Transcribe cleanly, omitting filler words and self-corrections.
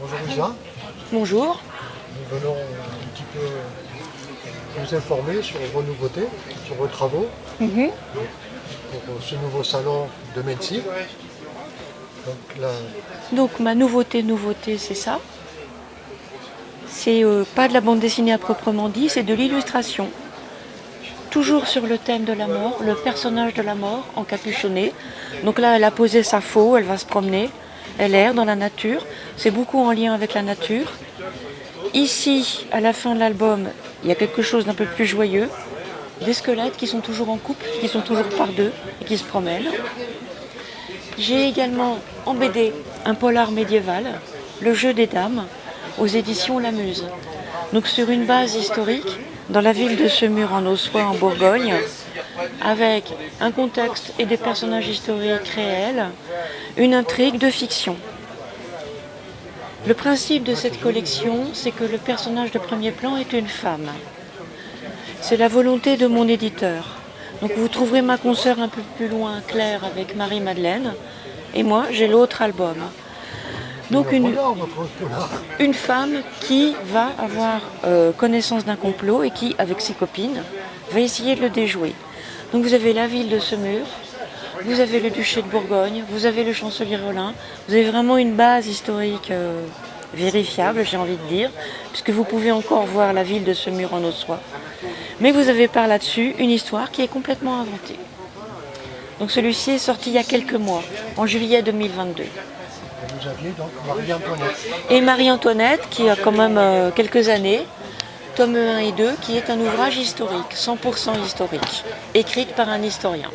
Bonjour Lisa, Bonjour. nous venons un petit peu vous informer sur vos nouveautés, sur vos travaux Mhm. pour ce nouveau salon de médecine. Donc là, Donc ma nouveauté, c'est ça. C'est pas de la bande dessinée à proprement dit, c'est de l'illustration. Toujours sur le thème de la mort, le personnage de la mort encapuchonné. Donc là, elle a posé sa faux, elle va se promener, elle erre dans la nature. C'est beaucoup en lien avec la nature. Ici, à la fin de l'album, il y a quelque chose d'un peu plus joyeux. Des squelettes qui sont toujours en couple, qui sont toujours par deux et qui se promènent. J'ai également en BD un polar médiéval, Le jeu des dames, aux éditions La Muse. Donc sur une base historique, dans la ville de Semur en Ossois en Bourgogne, avec un contexte et des personnages historiques réels, une intrigue de fiction. Le principe de cette collection, c'est que le personnage de premier plan est une femme. C'est la volonté de mon éditeur. Donc vous trouverez ma consoeur un peu plus loin, Claire, avec Marie-Madeleine. Et moi, j'ai l'autre album. Donc une femme qui va avoir connaissance d'un complot et qui, avec ses copines, va essayer de le déjouer. Donc vous avez la ville de Semur, vous avez le duché de Bourgogne, vous avez le chancelier Rollin, vous avez vraiment une base historique vérifiable, j'ai envie de dire, puisque vous pouvez encore voir la ville de Semur en Ossois. Mais vous avez par là-dessus une histoire qui est complètement inventée. Donc celui-ci est sorti il y a quelques mois, en juillet 2022. vous aviez donc Marie-Antoinette. Et Marie-Antoinette, qui a quand même quelques années, tome 1 et 2, qui est un ouvrage historique, 100% historique, écrite par un historien.